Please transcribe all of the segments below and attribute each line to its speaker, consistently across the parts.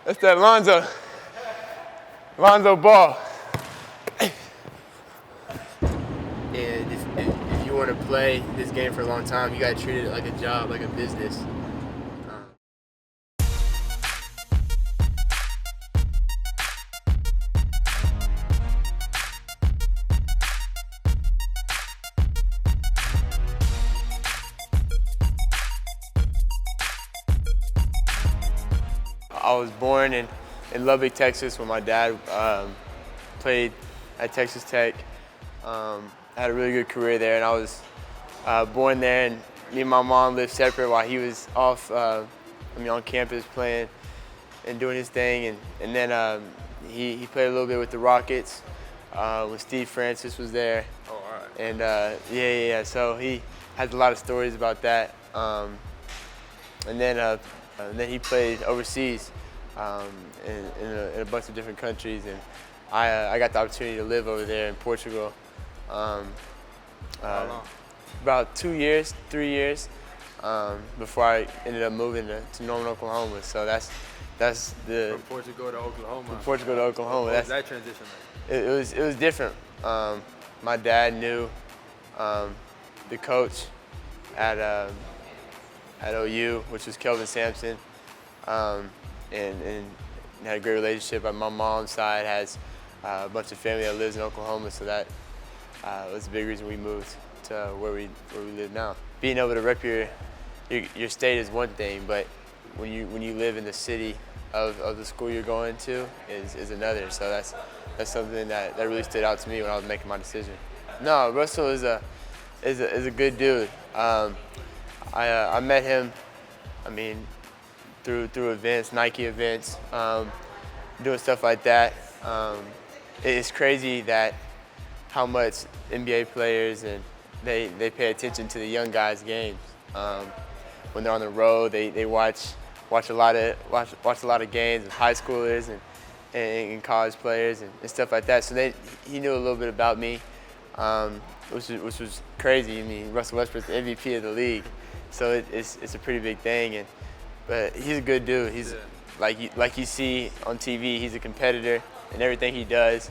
Speaker 1: That's that Lonzo ball. And if you want to play this game for a long time, you got to treat it like a job, like a business. I was born in Lubbock, Texas, when my dad played at Texas Tech. Had a really good career there, and I was born there. And me and my mom lived separate while he was off, on campus playing and doing his thing. And then he played a little bit with the Rockets when Steve Francis was there.
Speaker 2: Oh, all right.
Speaker 1: And yeah. So he has a lot of stories about that. And then he played overseas in a bunch of different countries, and I got the opportunity to live over there in Portugal.
Speaker 2: How long?
Speaker 1: About 2 years, 3 years, before I ended up moving to Norman, Oklahoma. So that's the
Speaker 2: From Portugal to Oklahoma.
Speaker 1: From Portugal to Oklahoma.
Speaker 2: What was that transition like?
Speaker 1: It was different. My dad knew the coach at OU, which was Kelvin Sampson, and had a great relationship. My mom's side has a bunch of family that lives in Oklahoma, so that was a big reason we moved to where we live now. Being able to rep your state is one thing, but when you live in the city of the school you're going to is another. So that's something that really stood out to me when I was making my decision. No, Russell is a good dude. I met him, through events, Nike events, doing stuff like that. It's crazy that how much NBA players and they pay attention to the young guys' games. When they're on the road, they watch a lot of games of high schoolers and college players and stuff like that. So he knew a little bit about me, which was crazy. Russell Westbrook's the MVP of the league, so it's a pretty big thing. But he's a good dude. He's like you see on TV. He's a competitor in everything he does.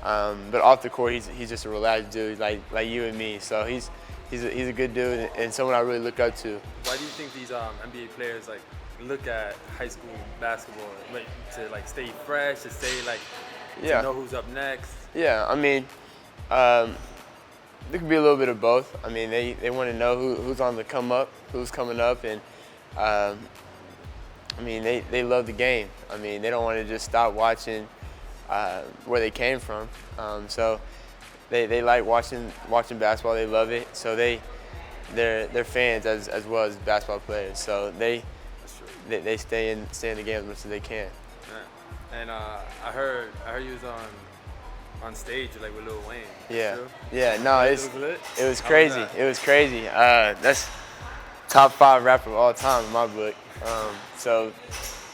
Speaker 1: But off the court, he's just a relaxed dude, like you and me. So he's a good dude and someone I really look up to.
Speaker 2: Why do you think these NBA players look at high school basketball to stay fresh, to stay to know who's up next?
Speaker 1: Yeah, there could be a little bit of both. They want to know who's on the come up, who's coming up, and they love the game. They don't want to just stop watching where they came from. So they like watching basketball. They love it. So they're fans as well as basketball players. So they stay in the game as much as they can.
Speaker 2: Yeah. And I heard you was on stage with Lil Wayne.
Speaker 1: Yeah.
Speaker 2: True?
Speaker 1: Yeah. No, it was crazy.
Speaker 2: Was
Speaker 1: it was crazy. That's top 5 rapper of all time in my book. So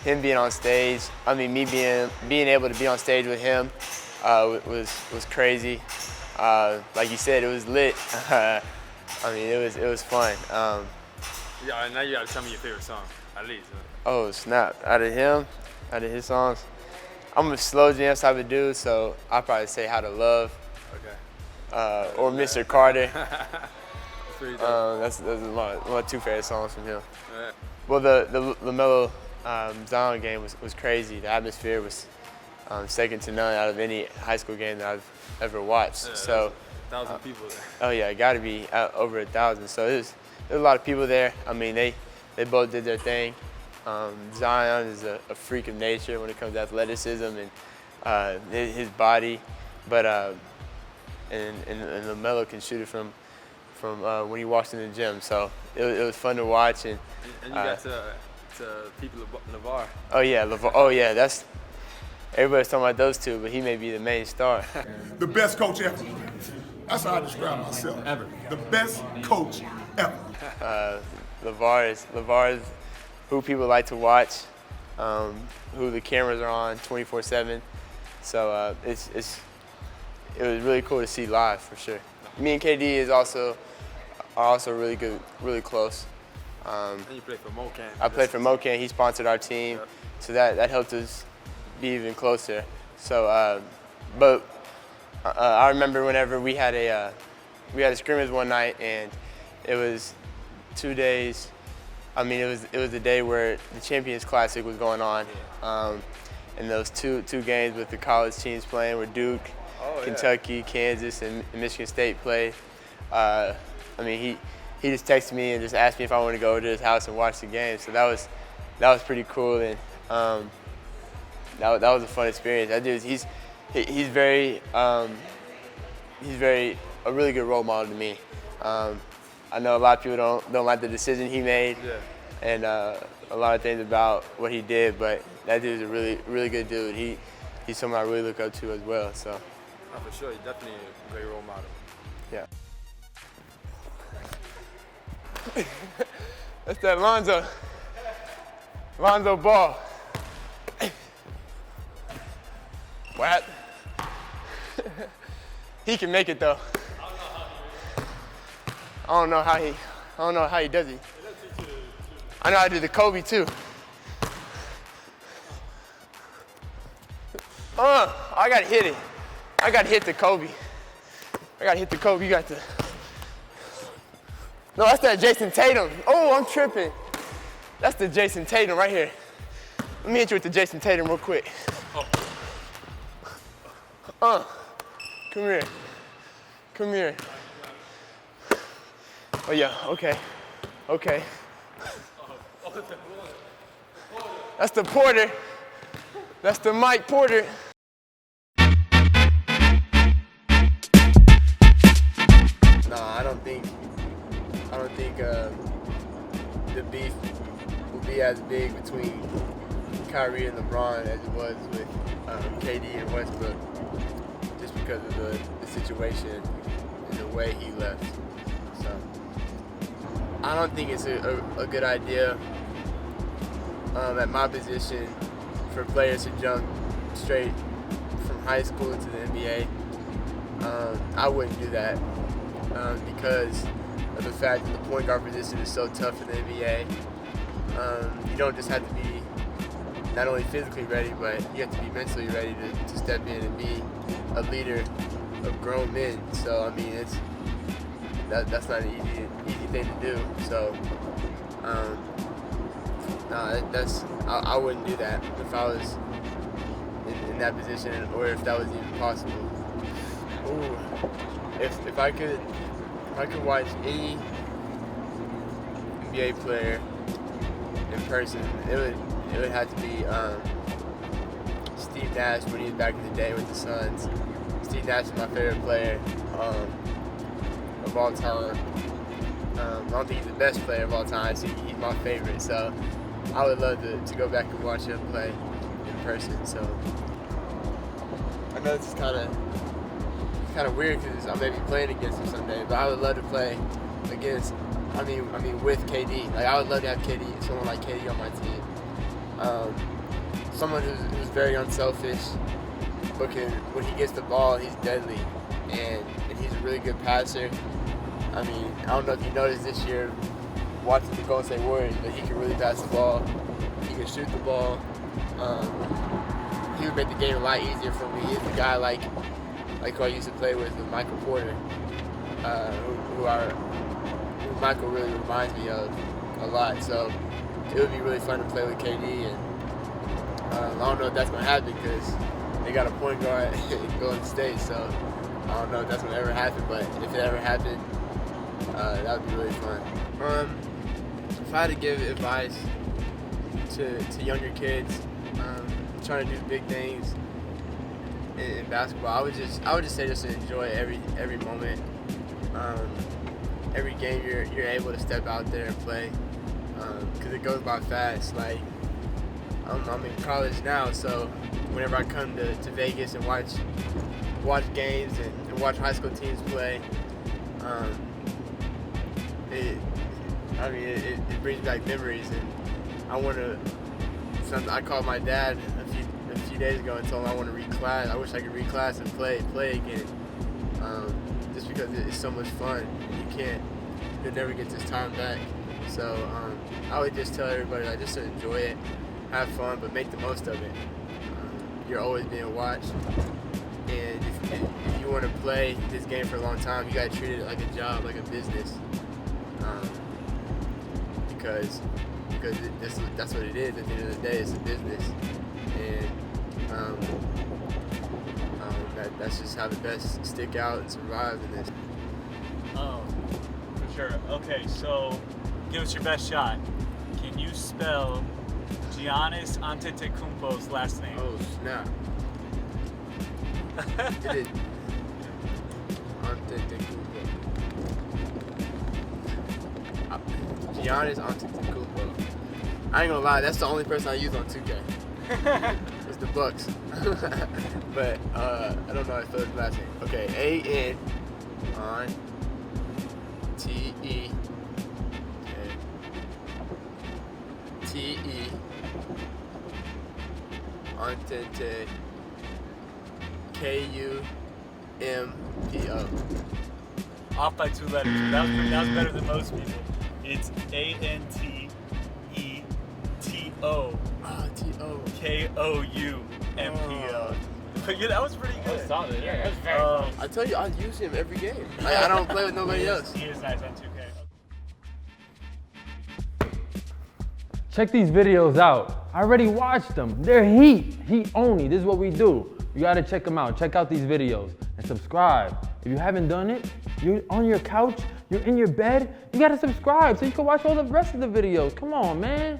Speaker 1: him being on stage, me being able to be on stage with him was crazy. Like you said, it was lit. It was fun.
Speaker 2: Yeah, now you gotta tell me your favorite song, at least.
Speaker 1: Oh snap! Out of his songs, I'm a slow jam type of dude, so I'll probably say "How to Love."
Speaker 2: Okay.
Speaker 1: Or Mr. Carter.
Speaker 2: That's pretty dope.
Speaker 1: That's my 2 favorite songs from him.
Speaker 2: Yeah.
Speaker 1: Well, the LaMelo Zion game was crazy. The atmosphere was second to none out of any high school game that I've ever watched.
Speaker 2: Yeah,
Speaker 1: so
Speaker 2: 1,000 people there.
Speaker 1: Oh yeah, it got to be over 1,000. So there's a lot of people there. They both did their thing. Zion is a freak of nature when it comes to athleticism and his body, but and LaMelo can shoot it from when he walks in the gym. So it was fun to watch. And
Speaker 2: you got to Peep LaVar.
Speaker 1: Oh yeah, LaVar. Oh yeah, everybody's talking about those two, but he may be the main star.
Speaker 3: The best coach ever. That's how I describe myself.
Speaker 2: Ever.
Speaker 3: The best coach ever.
Speaker 1: LaVar is who people like to watch, who the cameras are on 24/7. So it was really cool to see live for sure. Me and KD are also really good, really close.
Speaker 2: And you played for Mocan.
Speaker 1: I played for Mocan. He sponsored our team, so that helped us be even closer. So, but I remember whenever we had a scrimmage one night, and it was 2 days. I mean, it was the day where the Champions Classic was going on, and those two games with the college teams playing, where Duke, Kentucky, Kansas, and Michigan State played. I mean, he just texted me and just asked me if I wanted to go to his house and watch the game. So that was pretty cool, and that was a fun experience. That dude, he's very a really good role model to me. I know a lot of people don't like the decision he made, and a lot of things about what he did, but that dude's a really good dude. He's someone I really look up to as well. So.
Speaker 2: Oh, for sure, he's definitely a great role model.
Speaker 1: Yeah. That's that Lonzo ball. What? He can make it though. I don't know how he does it. I know how to do the Kobe too. I gotta hit it. I gotta hit the Kobe. You got to. No, that's that Jason Tatum. Oh, I'm tripping. That's the Jason Tatum right here. Let me hit you with the Jason Tatum real quick. Come here. Oh yeah, okay. That's the Porter. That's the Mike Porter. No, I don't think the beef will be as big between Kyrie and LeBron as it was with KD and Westbrook, just because of the situation and the way he left. So I don't think it's a good idea at my position for players to jump straight from high school to the NBA. I wouldn't do that because of the fact that the point guard position is so tough in the NBA. You don't just have to be not only physically ready, but you have to be mentally ready to step in and be a leader of grown men. So I mean, that's not an easy thing to do. So I wouldn't do that if I was in that position, or if that was even possible. Ooh, if I could watch any NBA player in person, it would have to be Steve Nash when he was back in the day with the Suns. Steve Nash is my favorite player of all time. I don't think he's the best player of all time. So he's my favorite. So I would love to go back and watch him play in person. So I know it's kind of weird because I may be playing against him someday, but I would love to play against. I mean with KD. Like I would love to have someone like KD on my team. Someone who's very unselfish, but when he gets the ball, he's deadly, and he's a really good passer. I mean, I don't know if you noticed this year watching the Golden State Warriors, but he can really pass the ball. He can shoot the ball. He would make the game a lot easier for me. He's a guy like who I used to play with Michael Porter, who Michael really reminds me of a lot. So it would be really fun to play with KD, and I don't know if that's going to happen because they got a point guard in Golden State, so I don't know if that's going to ever happen, but if it ever happened, that would be really fun. If I had to give advice to younger kids trying to do big things in basketball, I would just say just to enjoy every moment. Every game you're able to step out there and play, because it goes by fast. Like I'm in college now, so whenever I come to Vegas and watch games and watch high school teams play, it brings back memories, and I called my dad a few days ago and told him I want to reclass. I wish I could reclass and play again, just because it's so much fun. You'll never get this time back. So I would just tell everybody, like, just to enjoy it, have fun, but make the most of it. You're always being watched, and if you want to play this game for a long time, you got to treat it like a job, like a business, because that's what it is. At the end of the day, it's a business, and that's just how the best stick out and survive in this.
Speaker 4: For sure. Okay, so give us your best shot. Can you spell Giannis Antetokounmpo's last name?
Speaker 1: Oh, snap. Did it. Antetokounmpo. Giannis Antetokounmpo. I ain't gonna lie, that's the only person I use on 2K. It's the Bucks. But I don't know how to spell his last name. Okay, A-N on T-E T-E Antetokounmpo K-U-M-P-O.
Speaker 4: Off by 2 letters. That was better than most people. It's A-N-T-E-T-O.
Speaker 1: T-O.
Speaker 4: K-O-U-M-P-O. But yeah, that was pretty good.
Speaker 2: That's solid. Yeah, that's very
Speaker 1: I tell you, I use him every game. I don't play with nobody else.
Speaker 4: He is nice on 2K.
Speaker 5: Check these videos out. I already watched them. They're heat only. This is what we do. You gotta check them out. Check out these videos and subscribe. If you haven't done it, you're on your couch, you're in your bed, you gotta subscribe so you can watch all the rest of the videos. Come on, man.